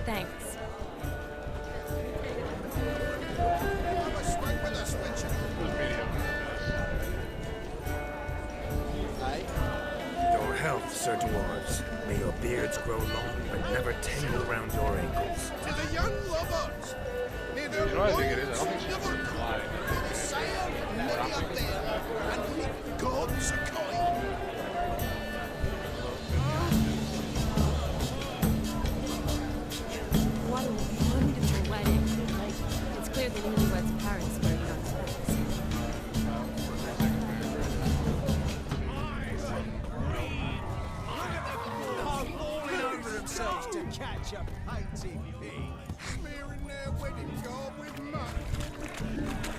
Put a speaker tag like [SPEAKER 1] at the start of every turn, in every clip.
[SPEAKER 1] Thanks.
[SPEAKER 2] Your health, Sir Dwarves. May your beards grow long, but never tangle around your ankles.
[SPEAKER 3] To the young lovers, may their
[SPEAKER 4] You know what I think it is? I
[SPEAKER 3] minds
[SPEAKER 4] don't think she's
[SPEAKER 3] never
[SPEAKER 4] just
[SPEAKER 3] come.
[SPEAKER 4] lying.
[SPEAKER 3] May the sail never up there, and the gods are kind.
[SPEAKER 1] What a wonderful wedding. It's clear the newlyweds' parents were not friends.
[SPEAKER 5] Falling over themselves to catch a painted pig.
[SPEAKER 3] Smearing their wedding garb with mud.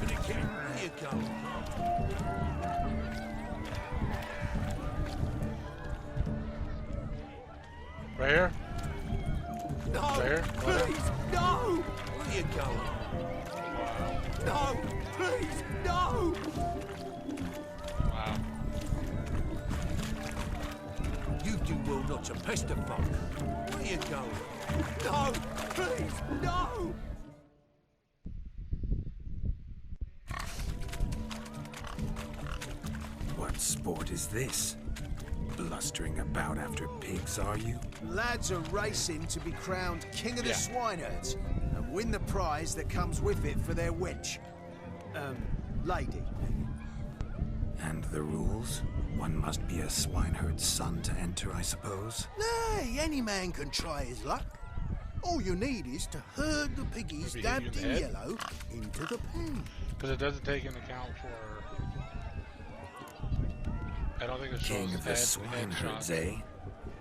[SPEAKER 5] But again, where you going?
[SPEAKER 4] Right here?
[SPEAKER 5] No,
[SPEAKER 4] Right here?
[SPEAKER 5] please, no! Where you going? No, please, no!
[SPEAKER 4] Wow.
[SPEAKER 5] You do well not to pester folk. Where you going? No, please, no!
[SPEAKER 2] What sport is this? Blustering about after pigs, are you?
[SPEAKER 5] Lads are racing to be crowned King of the
[SPEAKER 4] Yeah.
[SPEAKER 5] Swineherds and win the prize that comes with it for their wench. Lady.
[SPEAKER 2] And the rules? One must be a swineherd's son to enter, I suppose.
[SPEAKER 3] Nay, any man can try his luck. All you need is to herd the piggies
[SPEAKER 4] Maybe hit you
[SPEAKER 3] dabbed
[SPEAKER 4] in
[SPEAKER 3] in
[SPEAKER 4] the head?
[SPEAKER 3] yellow into the pen.
[SPEAKER 4] Because it doesn't take into account for... I don't think it shows
[SPEAKER 2] King of the
[SPEAKER 4] head
[SPEAKER 2] swineherds,
[SPEAKER 4] shots.
[SPEAKER 2] eh?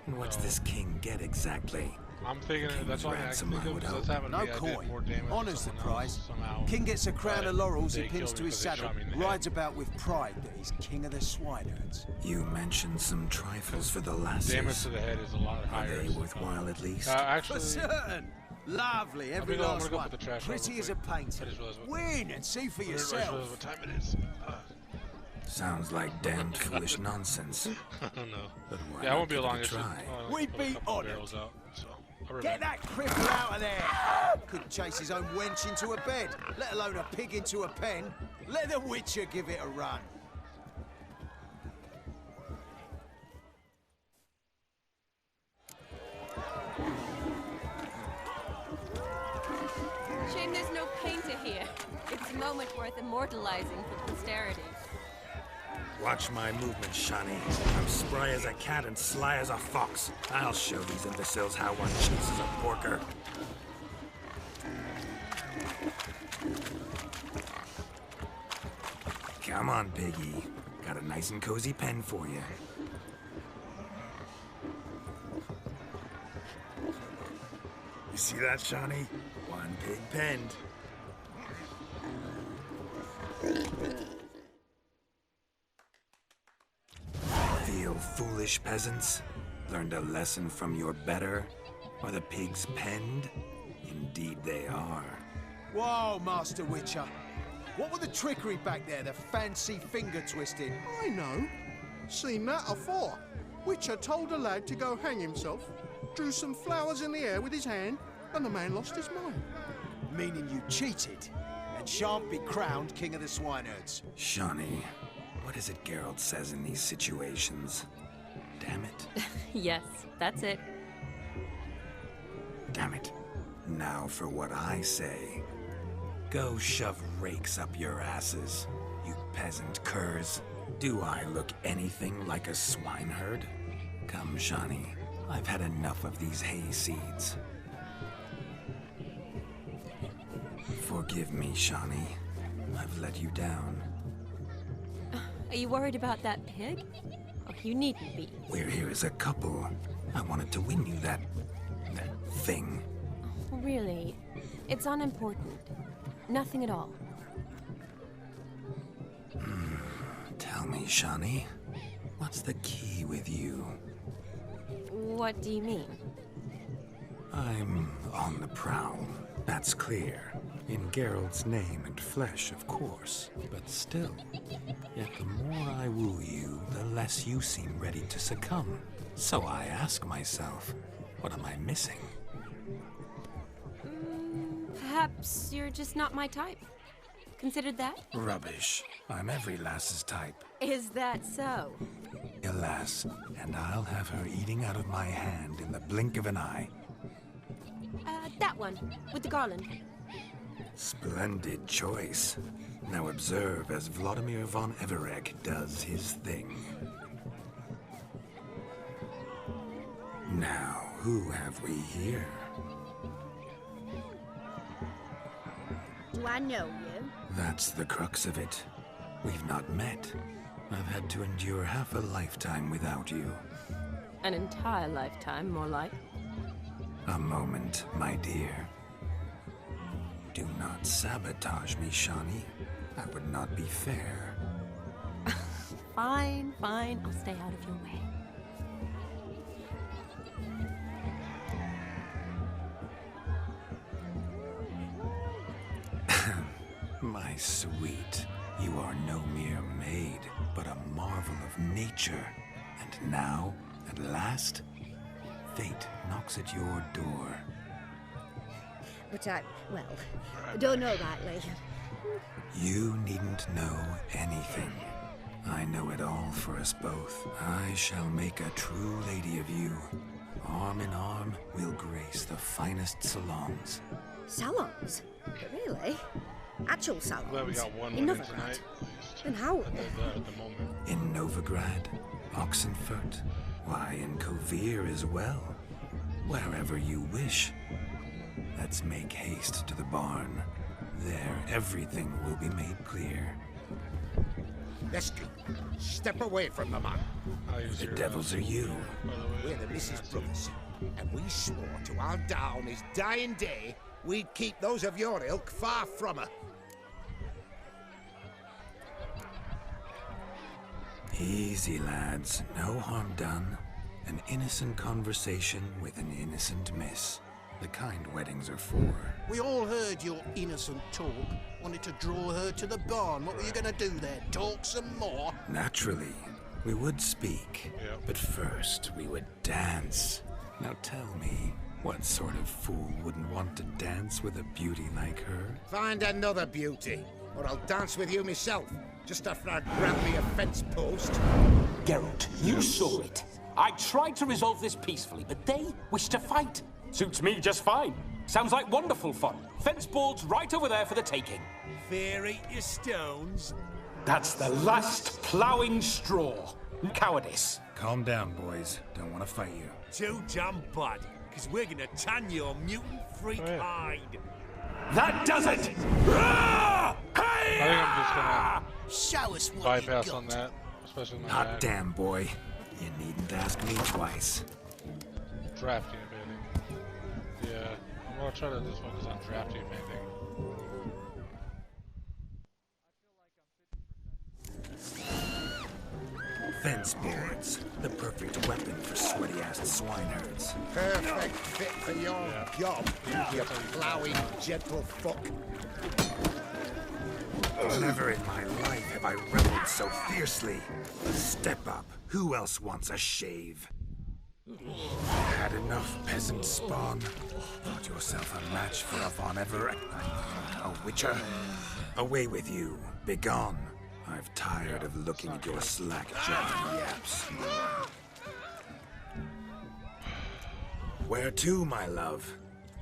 [SPEAKER 2] And what's
[SPEAKER 4] No.
[SPEAKER 2] this king get exactly?
[SPEAKER 4] I'm thinking
[SPEAKER 2] King's
[SPEAKER 4] that's why I
[SPEAKER 2] ransom,
[SPEAKER 4] think
[SPEAKER 2] I
[SPEAKER 4] of
[SPEAKER 2] would
[SPEAKER 4] that's
[SPEAKER 2] hope.
[SPEAKER 4] happened to
[SPEAKER 5] No
[SPEAKER 4] me. I did
[SPEAKER 5] coin.
[SPEAKER 4] more damage to
[SPEAKER 5] Honours the
[SPEAKER 4] someone
[SPEAKER 5] prize.
[SPEAKER 4] else somehow.
[SPEAKER 5] King gets a crown
[SPEAKER 4] But
[SPEAKER 5] of laurels he
[SPEAKER 4] they
[SPEAKER 5] pins
[SPEAKER 4] killed
[SPEAKER 5] to
[SPEAKER 4] me
[SPEAKER 5] his
[SPEAKER 4] 'cause they
[SPEAKER 5] saddle,
[SPEAKER 4] shot me in the head.
[SPEAKER 5] rides about with pride that he's King of the Swineherds.
[SPEAKER 2] You mentioned some trifles for the lasses.
[SPEAKER 4] Damage to the head is a lot
[SPEAKER 2] Are
[SPEAKER 4] higher.
[SPEAKER 2] they worthwhile at least?
[SPEAKER 5] For
[SPEAKER 4] Actually,
[SPEAKER 5] certain! Lovely, every
[SPEAKER 4] I'm gonna
[SPEAKER 5] last
[SPEAKER 4] go
[SPEAKER 5] one.
[SPEAKER 4] put the trash
[SPEAKER 5] Pretty
[SPEAKER 4] real
[SPEAKER 5] as a
[SPEAKER 4] quick.
[SPEAKER 5] painting.
[SPEAKER 4] I just realized what-
[SPEAKER 5] Win and see for
[SPEAKER 4] I didn't realize
[SPEAKER 5] yourself.
[SPEAKER 4] what time it is.
[SPEAKER 2] Sounds like damned foolish nonsense.
[SPEAKER 4] I don't know.
[SPEAKER 2] But why
[SPEAKER 4] Yeah, I
[SPEAKER 2] not
[SPEAKER 4] won't be
[SPEAKER 2] give it
[SPEAKER 4] long.
[SPEAKER 2] a
[SPEAKER 4] It's just,
[SPEAKER 2] try?
[SPEAKER 5] We'd
[SPEAKER 4] put a
[SPEAKER 5] be
[SPEAKER 4] couple
[SPEAKER 5] honoured.
[SPEAKER 4] barrels out, so I'll
[SPEAKER 5] Get
[SPEAKER 4] remain.
[SPEAKER 5] that cripple out of there! Couldn't chase his own wench into a bed, let alone a pig into a pen. Let the Witcher give it a run.
[SPEAKER 1] Shame there's no painter here. It's a moment worth immortalizing for posterity.
[SPEAKER 2] Watch my movement, Shani. I'm spry as a cat and sly as a fox. I'll show these imbeciles how one chases a porker. Come on, piggy. Got a nice and cozy pen for you. You see that, Shani? One pig penned. Feel foolish, peasants? Learned a lesson from your better? Are the pigs penned? Indeed they are.
[SPEAKER 5] Whoa, Master Witcher. What were the trickery back there, the fancy finger twisting?
[SPEAKER 3] I know. Seen that afore. Witcher told a lad to go hang himself, drew some flowers in the air with his hand, and the man lost his mind.
[SPEAKER 5] Meaning you cheated and shan't be crowned King of the Swineherds.
[SPEAKER 2] Shani, what is it Geralt says in these situations? Damn it.
[SPEAKER 1] Yes, that's it.
[SPEAKER 2] Damn it. Now for what I say. Go shove rakes up your asses, you peasant curs. Do I look anything like a swineherd? Come, Shani. I've had enough of these hay seeds. Forgive me, Shani. I've let you down.
[SPEAKER 1] Are you worried about that pig? Oh, you needn't be.
[SPEAKER 2] We're here as a couple. I wanted to win you that thing.
[SPEAKER 1] Really, it's unimportant. Nothing at all.
[SPEAKER 2] Tell me, Shani, what's the key with you?
[SPEAKER 1] What do you mean?
[SPEAKER 2] I'm on the prowl. That's clear. In Geralt's name and flesh, of course. But still, yet the more I woo you, the less you seem ready to succumb. So I ask myself, what am I missing?
[SPEAKER 1] Perhaps you're just not my type. Considered that?
[SPEAKER 2] Rubbish. I'm every lass's type.
[SPEAKER 1] Is that so?
[SPEAKER 2] A lass, and I'll have her eating out of my hand in the blink of an eye.
[SPEAKER 1] That one, with the garland.
[SPEAKER 2] Splendid choice. Now observe as Vladimir von Everegg does his thing. Now, who have we here?
[SPEAKER 6] Do I know you?
[SPEAKER 2] That's the crux of it. We've not met. I've had to endure half a lifetime without you.
[SPEAKER 1] An entire lifetime, more like.
[SPEAKER 2] A moment, my dear. Do not sabotage me, Shani. That would not be fair.
[SPEAKER 1] Fine, fine. I'll stay out of your way.
[SPEAKER 2] My sweet, you are no mere maid, but a marvel of nature. And now, at last, fate knocks at your door.
[SPEAKER 6] But I don't know rightly.
[SPEAKER 2] You needn't know anything. I know it all for us both. I shall make a true lady of you. Arm in arm, we'll grace the finest salons.
[SPEAKER 6] Salons? Really? Actual salons?
[SPEAKER 4] Glad we got one
[SPEAKER 6] in
[SPEAKER 4] winner
[SPEAKER 6] Novigrad?
[SPEAKER 4] tonight. At least.
[SPEAKER 6] And how?
[SPEAKER 4] At the moment.
[SPEAKER 2] In Novigrad, Oxenfurt, why, in Kovir as well. Wherever you wish. Let's make haste to the barn. There, everything will be made clear.
[SPEAKER 7] Leslie, step away from the man.
[SPEAKER 4] I'll use
[SPEAKER 2] The
[SPEAKER 4] your,
[SPEAKER 2] devils are you.
[SPEAKER 4] by the way.
[SPEAKER 7] We're the Mrs. Brothers, and we swore to our down his dying day we'd keep those of your ilk far from her.
[SPEAKER 2] Easy, lads. No harm done. An innocent conversation with an innocent miss. The kind weddings are for.
[SPEAKER 3] We all heard your innocent talk. Wanted to draw her to the barn. What were you gonna do there? Talk some more?
[SPEAKER 2] Naturally, we would speak.
[SPEAKER 4] Yep.
[SPEAKER 2] But first, we would dance. Now tell me, what sort of fool wouldn't want to dance with a beauty like her?
[SPEAKER 7] Find another beauty, or I'll dance with you myself, just after I grab me a fence post.
[SPEAKER 8] Geralt, you saw it. I tried to resolve this peacefully, but they wish to fight. Suits me just fine. Sounds like wonderful fun. Fence boards right over there for the taking.
[SPEAKER 5] Fear eat your stones.
[SPEAKER 8] That's the last ploughing straw. Cowardice.
[SPEAKER 2] Calm down, boys. Don't want to fight you.
[SPEAKER 5] Too damn bad, because we're gonna tan your mutant freak
[SPEAKER 4] yeah.
[SPEAKER 5] hide.
[SPEAKER 8] That does it! Ah!
[SPEAKER 4] I think I'm just gonna
[SPEAKER 5] Show us what
[SPEAKER 4] bypass
[SPEAKER 5] you got.
[SPEAKER 4] on that, especially my
[SPEAKER 2] Hot damn, boy. You needn't ask me twice.
[SPEAKER 4] drafty ability. Yeah, I'm gonna try to just focus on drafty ability.
[SPEAKER 2] Fence boards. The perfect weapon for sweaty-assed swineherds.
[SPEAKER 7] Perfect fit for your job, you ploughing gentle fuck.
[SPEAKER 2] Never in my life have I rebelled so fiercely. Step up. Who else wants a shave? Had enough, peasant spawn. Thought yourself a match for a Von Everett. A witcher. Away with you. Begone. I've tired of looking at your slack-jawed yaps. Where to, my love?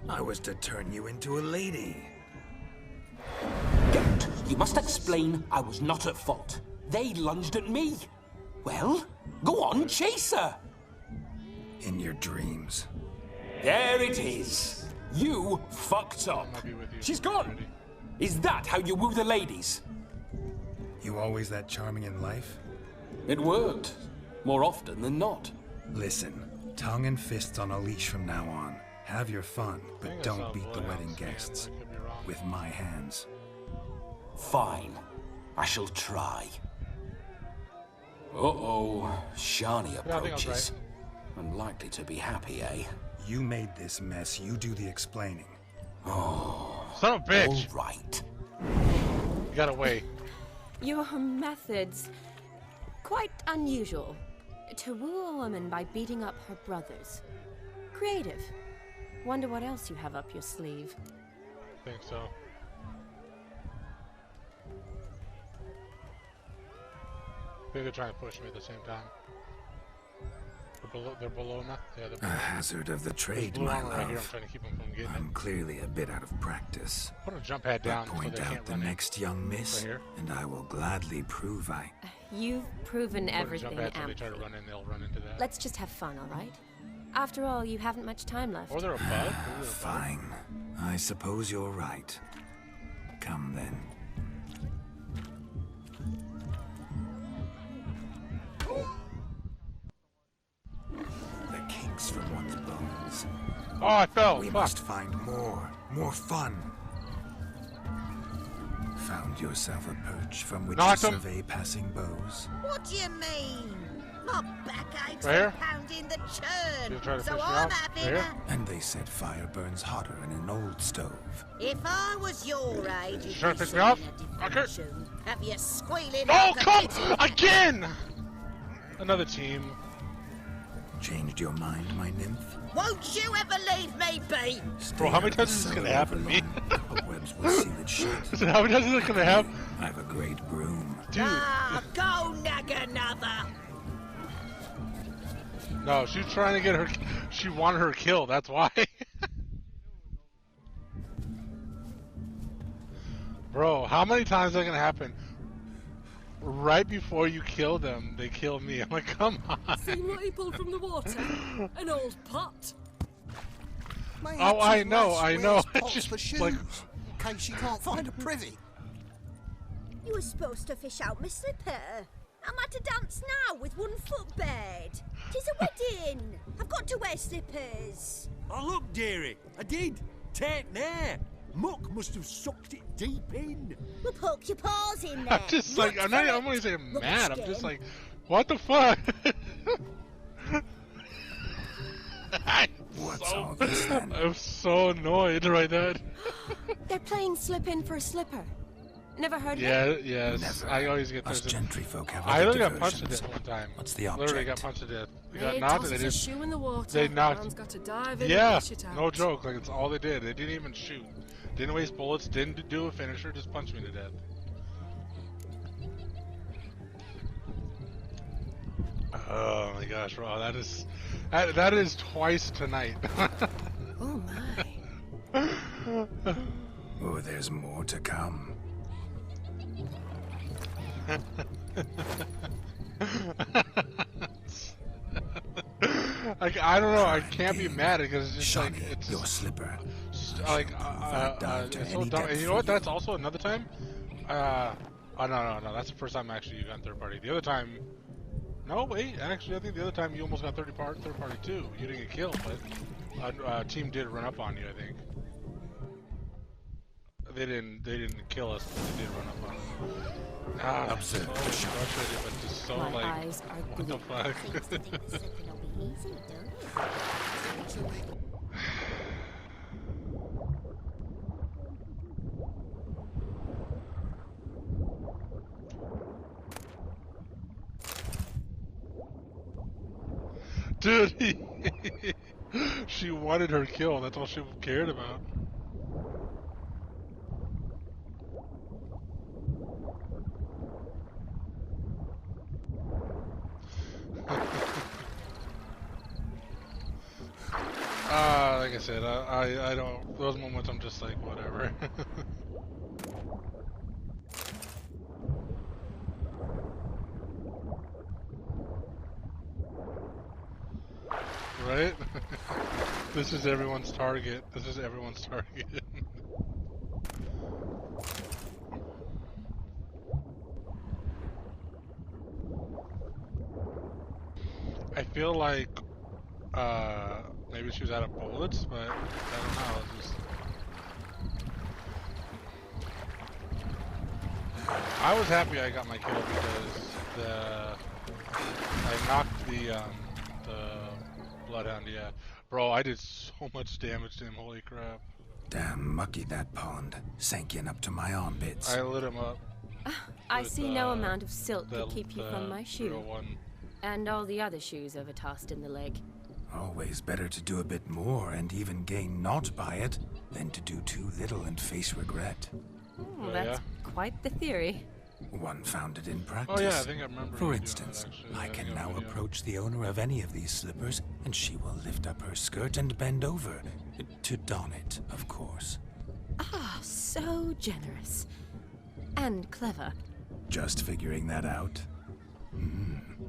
[SPEAKER 2] I was to turn you into a lady.
[SPEAKER 8] Geralt, you must explain I was not at fault. They lunged at me. Well, go on, chase her.
[SPEAKER 2] In your dreams.
[SPEAKER 8] There it is. You fucked up.
[SPEAKER 4] I'll be with you.
[SPEAKER 8] She's gone.
[SPEAKER 4] Already.
[SPEAKER 8] Is that how you woo the ladies?
[SPEAKER 2] You always that charming in life?
[SPEAKER 8] It worked. More often than not.
[SPEAKER 2] Listen, tongue and fists on a leash from now on. Have your fun,
[SPEAKER 4] I
[SPEAKER 2] but
[SPEAKER 4] think I saw
[SPEAKER 2] don't beat the
[SPEAKER 4] blood
[SPEAKER 2] wedding
[SPEAKER 4] on skin,
[SPEAKER 2] guests.
[SPEAKER 4] I could be wrong.
[SPEAKER 2] With my hands.
[SPEAKER 8] Fine. I shall try. Uh-oh. Shani
[SPEAKER 4] Yeah, I think I was
[SPEAKER 8] approaches. Unlikely to be happy, eh?
[SPEAKER 2] You made this mess, you do the explaining.
[SPEAKER 4] Son of a bitch!
[SPEAKER 8] All right.
[SPEAKER 4] You got away.
[SPEAKER 1] Your methods, quite unusual. To woo a woman by beating up her brothers. Creative. Wonder what else you have up your sleeve.
[SPEAKER 4] think so. I think they're trying to push me at the same time. They're below now? Yeah, they're
[SPEAKER 2] A
[SPEAKER 4] below.
[SPEAKER 2] hazard of the trade,
[SPEAKER 4] Blue
[SPEAKER 2] my
[SPEAKER 4] armor right here, I'm
[SPEAKER 2] love.
[SPEAKER 4] trying to keep them from getting
[SPEAKER 2] I'm
[SPEAKER 4] it.
[SPEAKER 2] clearly a bit out of practice.
[SPEAKER 4] Put a jump pad down so
[SPEAKER 2] Point
[SPEAKER 4] they can't
[SPEAKER 2] out the
[SPEAKER 4] run in.
[SPEAKER 2] next young miss,
[SPEAKER 4] Right here.
[SPEAKER 2] and I will gladly prove I...
[SPEAKER 1] You've proven
[SPEAKER 4] Put a
[SPEAKER 1] everything,
[SPEAKER 4] jump pad so they try to
[SPEAKER 1] Amphi.
[SPEAKER 4] run in, they'll run into that.
[SPEAKER 1] Let's just have fun, all right? After all, you haven't much time left.
[SPEAKER 4] Or they're above. Maybe they're above.
[SPEAKER 2] Fine. I suppose you're right. Come then. The kinks from one's bones.
[SPEAKER 4] Oh, I fell!
[SPEAKER 2] We
[SPEAKER 4] Fuck.
[SPEAKER 2] must find more fun. Found yourself a perch from which
[SPEAKER 4] Knocked
[SPEAKER 2] to
[SPEAKER 4] 'em.
[SPEAKER 2] survey passing bows.
[SPEAKER 6] What do you mean? My backache's
[SPEAKER 4] Right here?
[SPEAKER 6] from pounding the
[SPEAKER 4] You
[SPEAKER 6] churn,
[SPEAKER 4] trying to
[SPEAKER 6] so
[SPEAKER 4] push me
[SPEAKER 6] I'm
[SPEAKER 4] off?
[SPEAKER 6] having
[SPEAKER 4] Right here?
[SPEAKER 2] And they said fire burns hotter in an old stove.
[SPEAKER 6] If I was your age, you'd
[SPEAKER 4] trying
[SPEAKER 6] be
[SPEAKER 4] to piss me off?
[SPEAKER 6] singing a
[SPEAKER 4] Okay.
[SPEAKER 6] different tune. Have you squealing
[SPEAKER 4] Oh,
[SPEAKER 6] like a
[SPEAKER 4] come!
[SPEAKER 6] kitten?
[SPEAKER 4] Again! Another team.
[SPEAKER 2] Changed your mind, my nymph?
[SPEAKER 6] Won't you ever leave me be?
[SPEAKER 2] Stay
[SPEAKER 4] how many
[SPEAKER 2] out of
[SPEAKER 4] times is
[SPEAKER 2] the
[SPEAKER 4] this gonna
[SPEAKER 2] cellar
[SPEAKER 4] happen to me?
[SPEAKER 2] overlong. Cobwebs will seal it shut.
[SPEAKER 4] So how many times is it gonna happen?
[SPEAKER 2] I've a great broom.
[SPEAKER 4] Dude.
[SPEAKER 6] Ah, go nag another.
[SPEAKER 4] No, she's trying to get her. She wanted her kill, that's why. Bro, how many times is that gonna happen? Right before you kill them, they kill me. I'm like, come on.
[SPEAKER 9] Seen what he pulled from the water? An old pot.
[SPEAKER 3] May
[SPEAKER 4] Oh, I
[SPEAKER 3] have
[SPEAKER 4] know,
[SPEAKER 3] lass
[SPEAKER 4] I
[SPEAKER 3] wears
[SPEAKER 4] know.
[SPEAKER 3] pots
[SPEAKER 4] Just
[SPEAKER 3] for shoes,
[SPEAKER 4] like-
[SPEAKER 3] in case you can't find a privy.
[SPEAKER 6] You were supposed to fish out my slipper. I'm at a dance now with one foot bed. 'Tis a wedding. I've got to wear slippers.
[SPEAKER 10] Oh, look, dearie, I did. Take there. Muck must have sucked it deep in.
[SPEAKER 6] We'll poke your paws in there.
[SPEAKER 4] I'm just like, I'm not even saying
[SPEAKER 6] Look
[SPEAKER 4] mad.
[SPEAKER 6] at
[SPEAKER 4] I'm just
[SPEAKER 6] skin.
[SPEAKER 4] like, what the fuck?
[SPEAKER 2] What's all this then?
[SPEAKER 4] I'm so annoyed right now.
[SPEAKER 1] They're playing slip in for a slipper. Never heard of
[SPEAKER 4] Yeah,
[SPEAKER 1] it?
[SPEAKER 4] yes.
[SPEAKER 2] Never.
[SPEAKER 4] I always get
[SPEAKER 2] Us
[SPEAKER 4] those.
[SPEAKER 2] gentry folk have
[SPEAKER 4] I
[SPEAKER 2] other
[SPEAKER 4] literally got punched to
[SPEAKER 2] diversions.
[SPEAKER 4] death one time.
[SPEAKER 2] What's the
[SPEAKER 4] Literally got
[SPEAKER 2] object?
[SPEAKER 4] punched to death. We got
[SPEAKER 9] They
[SPEAKER 4] knocked
[SPEAKER 9] tosses
[SPEAKER 4] and they
[SPEAKER 9] a
[SPEAKER 4] just.
[SPEAKER 9] shoe in the water.
[SPEAKER 4] they knocked-
[SPEAKER 9] Man's got to dive in
[SPEAKER 4] Yeah,
[SPEAKER 9] and fish it out.
[SPEAKER 4] no joke. Like, it's all they did. They didn't even shoot. Didn't waste bullets. Didn't do a finisher. Just punched me to death. Oh my gosh, bro. That is twice tonight.
[SPEAKER 1] Oh my.
[SPEAKER 2] Oh, there's more to come.
[SPEAKER 4] Like, I don't know. I can't be mad because it's just
[SPEAKER 2] Shawnee,
[SPEAKER 4] like it's
[SPEAKER 2] your slipper.
[SPEAKER 4] like
[SPEAKER 2] dive to
[SPEAKER 4] it's so
[SPEAKER 2] any
[SPEAKER 4] dumb.
[SPEAKER 2] depth
[SPEAKER 4] And you know what?
[SPEAKER 2] for you.
[SPEAKER 4] That's also another time. Oh no. That's the first time actually you got third party. The other time, no wait. Actually, I think the other time you almost got third party too. You didn't get killed, but a team did run up on you. I think they didn't kill us. But they did run up on us. Ah,
[SPEAKER 2] Observe
[SPEAKER 4] so
[SPEAKER 2] the shot.
[SPEAKER 4] frustrated, but just so
[SPEAKER 1] My
[SPEAKER 4] like,
[SPEAKER 1] eyes are
[SPEAKER 4] what the
[SPEAKER 1] glued.
[SPEAKER 4] fuck?
[SPEAKER 6] Slipping will be easy, don't it?
[SPEAKER 4] Dude, she wanted her kill. That's all she cared about. Like I said, I don't. Those moments, I'm just like, whatever. Right? This is everyone's target. This is everyone's target. I feel like maybe she was out of bullets, but I don't know. It's just... I was happy I got my kill because I knocked the Bloodhound, yeah. Bro, I did so much damage to him, holy crap.
[SPEAKER 2] Damn mucky that pond. Sank in up to my armpits.
[SPEAKER 4] I lit him up.
[SPEAKER 1] I
[SPEAKER 4] with,
[SPEAKER 1] see no amount of silt
[SPEAKER 4] the-
[SPEAKER 1] could keep you from my shoe.
[SPEAKER 4] 01.
[SPEAKER 1] And all the other shoes overtossed in the leg.
[SPEAKER 2] Always better to do a bit more and even gain naught by it than to do too little and face regret.
[SPEAKER 1] Oh, that's quite the theory.
[SPEAKER 2] One founded in practice.
[SPEAKER 4] Oh yeah, I think I remember.
[SPEAKER 2] For instance, I can now approach the owner of any of these slippers, and she will lift up her skirt and bend over. To don it, of course.
[SPEAKER 1] Ah, so generous. And clever.
[SPEAKER 2] Just figuring that out?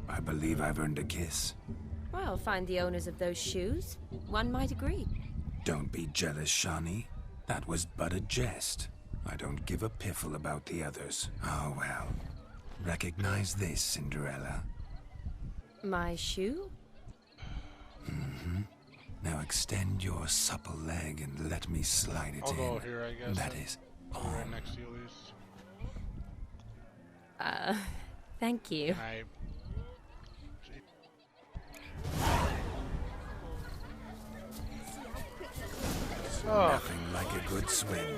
[SPEAKER 2] I believe I've earned a kiss.
[SPEAKER 1] Well, find the owners of those shoes. One might agree.
[SPEAKER 2] Don't be jealous, Shawnee. That was but a jest. I don't give a piffle about the others. Oh well. Recognize this, Cinderella.
[SPEAKER 1] My shoe?
[SPEAKER 2] Now extend your supple leg and let me slide it
[SPEAKER 4] I'll
[SPEAKER 2] in.
[SPEAKER 4] go here, I guess.
[SPEAKER 2] That is
[SPEAKER 4] right
[SPEAKER 2] on.
[SPEAKER 4] next to you, at least.
[SPEAKER 1] Thank you.
[SPEAKER 2] Nothing like a good swim.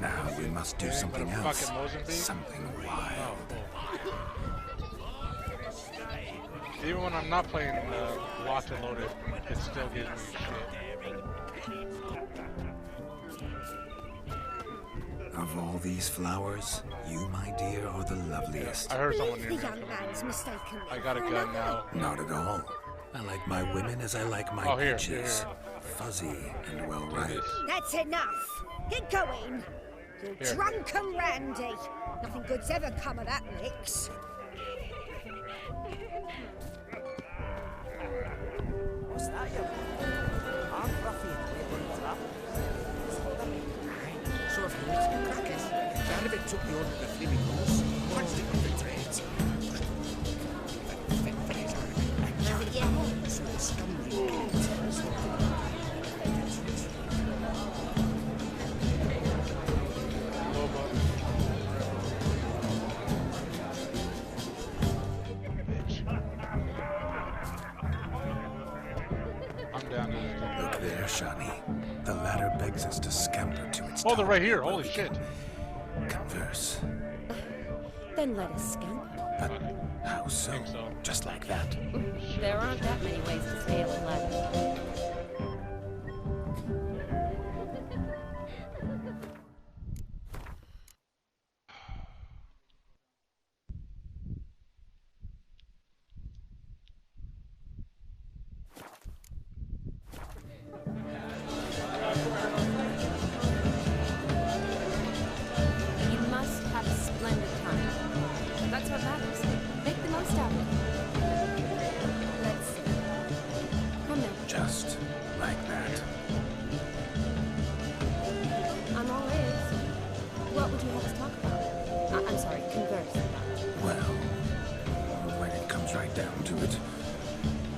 [SPEAKER 2] Now we must do something else.
[SPEAKER 4] Fucking Mozambique?
[SPEAKER 2] Something wild.
[SPEAKER 4] Even when I'm not playing Locked and Loaded, it still gives me shit.
[SPEAKER 2] Of all these flowers, you, my dear, are the loveliest.
[SPEAKER 4] I heard someone
[SPEAKER 6] The
[SPEAKER 4] near me.
[SPEAKER 6] young man's mistaken.
[SPEAKER 4] I got a gun now.
[SPEAKER 2] Not at all. I like my women as I like my peaches. Fuzzy and well ripe.
[SPEAKER 6] That's enough. Get going. You're
[SPEAKER 4] Here.
[SPEAKER 6] drunk and randy. Nothing good's ever come of that mix.
[SPEAKER 11] What's that, you? I'm ruffian.
[SPEAKER 7] So if you eat your crackers, none of it took the order of the flamingos. What's it with the trades?
[SPEAKER 4] I'm down to this.
[SPEAKER 2] Look there, Shawnee. The ladder begs us to scamper to its
[SPEAKER 4] Oh, they're
[SPEAKER 2] top,
[SPEAKER 4] right here.
[SPEAKER 2] where
[SPEAKER 4] Holy
[SPEAKER 2] we
[SPEAKER 4] shit.
[SPEAKER 2] can Converse.
[SPEAKER 1] Then let us scamper.
[SPEAKER 2] But how so? Just like that?
[SPEAKER 1] There aren't that many ways to scale a ladder. You must have a splendid time. That's what matters. Make the most of it. Let's see. Come now.
[SPEAKER 2] Just like that.
[SPEAKER 1] I'm all ears. What would you have us talk about? I'm sorry, converse about.
[SPEAKER 2] Well, when it comes right down to it,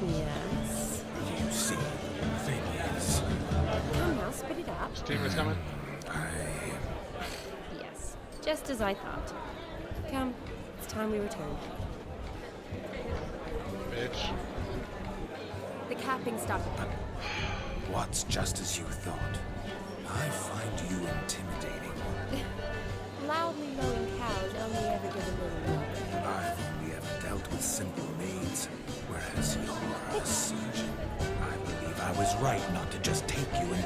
[SPEAKER 1] Yes.
[SPEAKER 2] you see, the thing is,
[SPEAKER 1] Come now, spit it out.
[SPEAKER 4] Steamer's coming.
[SPEAKER 1] Yes, just as I thought. Come, it's time we return.
[SPEAKER 4] Bitch.
[SPEAKER 1] The capping stopped.
[SPEAKER 2] what's just as you thought? I find you intimidating.
[SPEAKER 1] Loudly lowing cows only ever give a little milk.
[SPEAKER 2] I've only ever dealt with simple maids, whereas you're a surgeon. I believe I was right not to just take you and...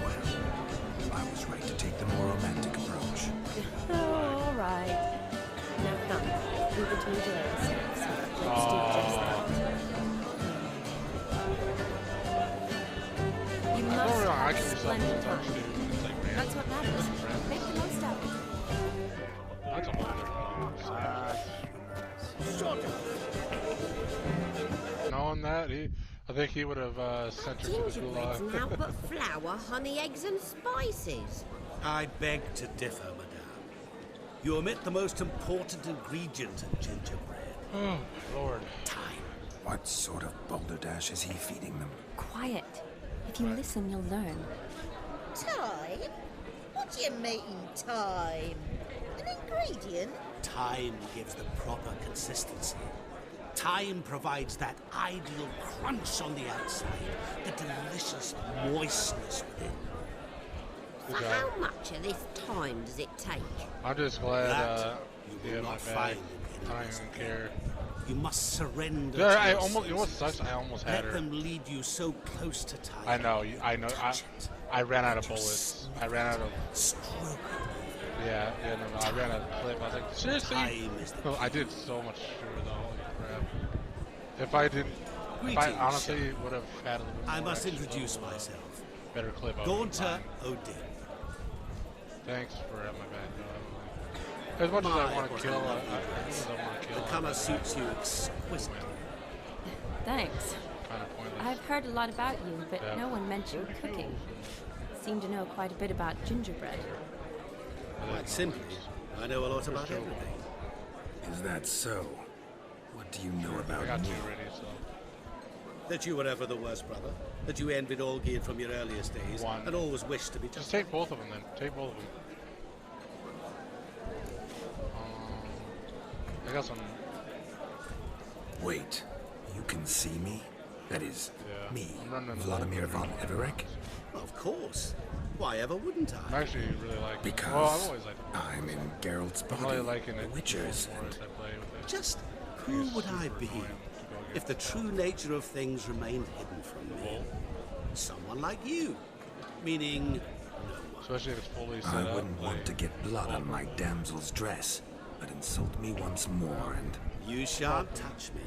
[SPEAKER 2] Well, I was right to take the more romantic approach.
[SPEAKER 1] Oh, all right. Now come, leave it to me to ourselves. Let's do just that. You must
[SPEAKER 4] I
[SPEAKER 1] have
[SPEAKER 4] can
[SPEAKER 1] a
[SPEAKER 4] be
[SPEAKER 1] splendid
[SPEAKER 4] self-touch,
[SPEAKER 1] time.
[SPEAKER 4] dude. It's like, man,
[SPEAKER 1] That's what matters. Make the most of it.
[SPEAKER 4] that's a whole other Knowing that, I think he would have sent her to the
[SPEAKER 12] Gingerbread's
[SPEAKER 4] gulag.
[SPEAKER 12] now but flour, honey, eggs and spices.
[SPEAKER 10] I beg to differ, madame. You omit the most important ingredient in gingerbread.
[SPEAKER 4] Oh, Lord.
[SPEAKER 10] Time.
[SPEAKER 2] What sort of balderdash is he feeding them?
[SPEAKER 1] Quiet. If you listen, you'll learn.
[SPEAKER 12] Time? What do you mean, time? An ingredient?
[SPEAKER 10] Time gives the proper consistency. Time provides that ideal crunch on the outside, the delicious moistness within.
[SPEAKER 12] For how much of this time does it take?
[SPEAKER 4] I'm just glad
[SPEAKER 10] That you
[SPEAKER 4] yeah,
[SPEAKER 10] will
[SPEAKER 4] my
[SPEAKER 10] not
[SPEAKER 4] bad.
[SPEAKER 10] find in
[SPEAKER 4] I don't even care.
[SPEAKER 10] You must surrender.
[SPEAKER 4] Yeah,
[SPEAKER 10] to
[SPEAKER 4] I
[SPEAKER 10] your
[SPEAKER 4] almost. You know what
[SPEAKER 10] senses.
[SPEAKER 4] sucks? I almost had
[SPEAKER 10] Let
[SPEAKER 4] her.
[SPEAKER 10] them lead you so close to time.
[SPEAKER 4] I know. I know.
[SPEAKER 10] Touch it.
[SPEAKER 4] I ran out of bullets. I ran out of. Yeah, no, I ran out of clip. I was like, seriously? No, I did so much sure though. Holy crap! If I didn't, if I honestly would have had a little bit more.
[SPEAKER 10] I must introduce myself.
[SPEAKER 4] Better clip.
[SPEAKER 10] Gaunter Odin.
[SPEAKER 4] Thanks for my bad. As much as I want to kill,
[SPEAKER 10] the colour suits you exquisitely.
[SPEAKER 1] Thanks.
[SPEAKER 4] Kind of pointless.
[SPEAKER 1] I've heard a lot about you, but no one mentioned cooking. Seem to know quite a bit about gingerbread.
[SPEAKER 10] Quite simply, I know a lot about everything.
[SPEAKER 2] Is that so? What do you know about
[SPEAKER 4] I got
[SPEAKER 2] me?
[SPEAKER 4] two ready, so.
[SPEAKER 10] That you were ever the worst brother. That you envied Olgierd from your earliest days.
[SPEAKER 4] One.
[SPEAKER 10] And always wished to be
[SPEAKER 4] Just take both of them then. Take both of them. I got some.
[SPEAKER 2] Wait, you can see me? That is, me,
[SPEAKER 4] running
[SPEAKER 2] Vladimir von Everec?
[SPEAKER 10] Of course. Why ever wouldn't I?
[SPEAKER 4] I'm actually really liking it.
[SPEAKER 2] Because
[SPEAKER 4] well, I've always liked it.
[SPEAKER 2] I'm in Geralt's
[SPEAKER 4] I'm
[SPEAKER 2] body,
[SPEAKER 4] really liking it.
[SPEAKER 2] Witchers,
[SPEAKER 4] more as I play with it.
[SPEAKER 10] Just who would I be if the true nature of things remained hidden from me? Someone like you. Meaning, no one.
[SPEAKER 4] Especially if it's fully set
[SPEAKER 2] I
[SPEAKER 4] up.
[SPEAKER 2] wouldn't want to get blood on my damsel's dress, but insult me once more and...
[SPEAKER 10] You shan't touch me.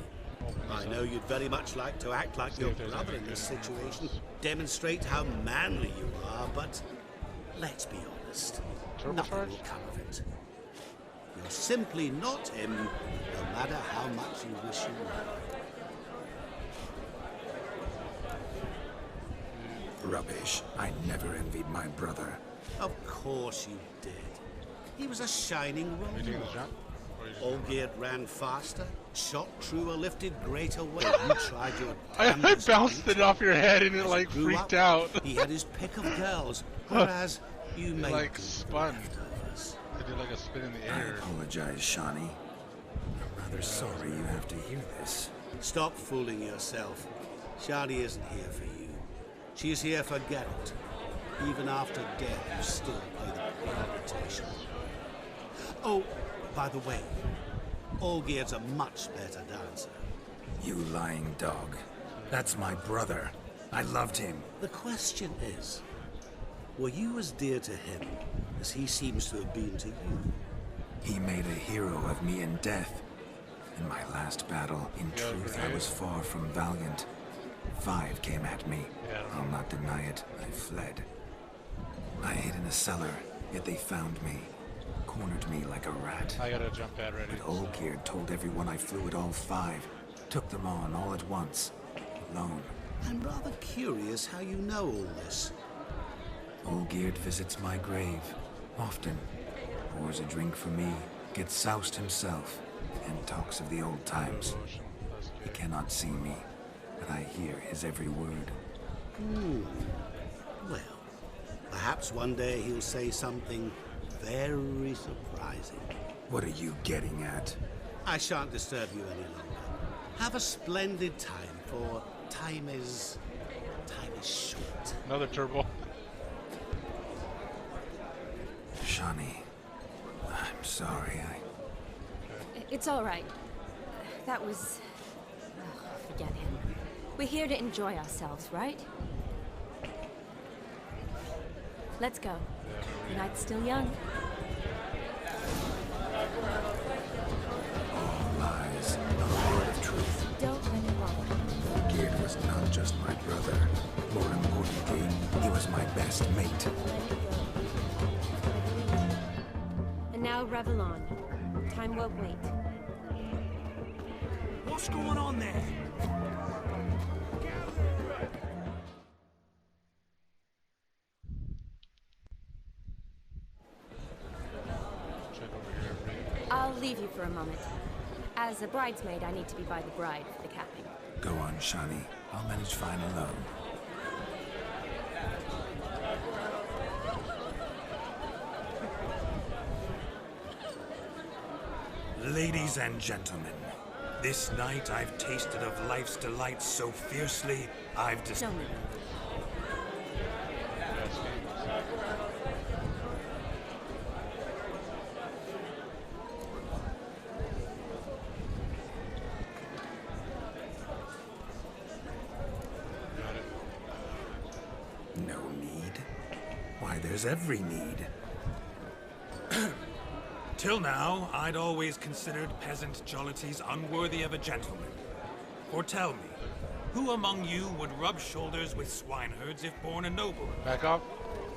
[SPEAKER 10] I know you'd very much like to act like your brother in this situation, demonstrate how manly you are, but let's be honest, nothing will come of it. You're simply not him, no matter how much you wish you were.
[SPEAKER 2] Rubbish. I never envied my brother.
[SPEAKER 10] Of course you did. He was a shining role model. Olgierd ran faster, shot truer, lifted greater weight. You tried your
[SPEAKER 4] I bounced it off your head and it like freaked out.
[SPEAKER 10] He had his pick of girls, whereas you made
[SPEAKER 4] like spun. It did like a spin in the air.
[SPEAKER 2] I apologize, Shani. I'm rather sorry you have to hear this.
[SPEAKER 10] Stop fooling yourself. Shani isn't here for you. She's here for Geralt. Even after death, you still pay the invitation. Oh, by the way, Olgierd's a much better dancer.
[SPEAKER 2] You lying dog. That's my brother. I loved him.
[SPEAKER 10] The question is, were you as dear to him as he seems to have been to you?
[SPEAKER 2] He made a hero of me in death. In my last battle, in truth, I was far from valiant. 5 came at me. I'll not deny it. I fled. I hid in a cellar, yet they found me. Cornered me like a rat.
[SPEAKER 4] I got a jump pad ready.
[SPEAKER 2] But Olgierd told everyone I flew at all 5. Took them on all at once. Alone.
[SPEAKER 10] I'm rather curious how you know all this.
[SPEAKER 2] Olgierd visits my grave. Often. Pours a drink for me. Gets soused himself. And talks of the old times. He cannot see me. But I hear his every word.
[SPEAKER 10] Well, perhaps one day he'll say something very surprising.
[SPEAKER 2] What are you getting at?
[SPEAKER 10] I shan't disturb you any longer. Have a splendid time, for time is short.
[SPEAKER 4] Another turbo.
[SPEAKER 2] Shani, I'm sorry.
[SPEAKER 1] It's all right. That was... Oh, forget him. We're here to enjoy ourselves, right? Let's go. The night's still young.
[SPEAKER 2] All lies, no word of truth.
[SPEAKER 1] Don't let it wrong.
[SPEAKER 2] Olgierd was not just my brother. More importantly, he was my best mate.
[SPEAKER 1] And now revel on. Time won't wait.
[SPEAKER 11] What's going on there?
[SPEAKER 1] I'll leave you for a moment. As a bridesmaid, I need to be by the bride for the capping.
[SPEAKER 2] Go on, Shani. I'll manage fine alone. Ladies and gentlemen, this night I've tasted of life's delights so fiercely, I've
[SPEAKER 1] No, no.
[SPEAKER 2] No need. why there's every need. Till now, I'd always considered peasant jollities unworthy of a gentleman. For tell me, who among you would rub shoulders with swineherds if born a noble?
[SPEAKER 4] Back up.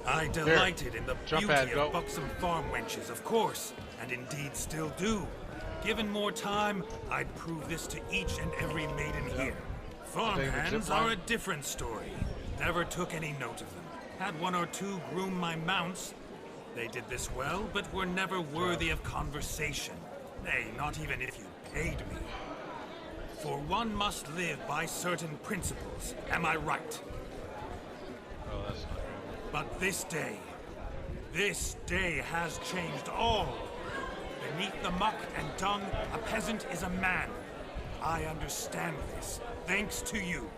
[SPEAKER 2] I delighted in the
[SPEAKER 4] Jump
[SPEAKER 2] beauty
[SPEAKER 4] pad, go.
[SPEAKER 2] of buxom farm wenches, of course, and indeed still do. Given more time, I'd prove this to each and every maiden here. Farmhands are a different story. Never took any note of them. Had one or two groom my mounts. They did this well, but were never worthy of conversation. Nay, not even if you paid me. For one must live by certain principles, am I right?
[SPEAKER 4] Oh, that's not good.
[SPEAKER 2] But this day has changed all. Beneath the muck and dung, a peasant is a man. I understand this, thanks to you.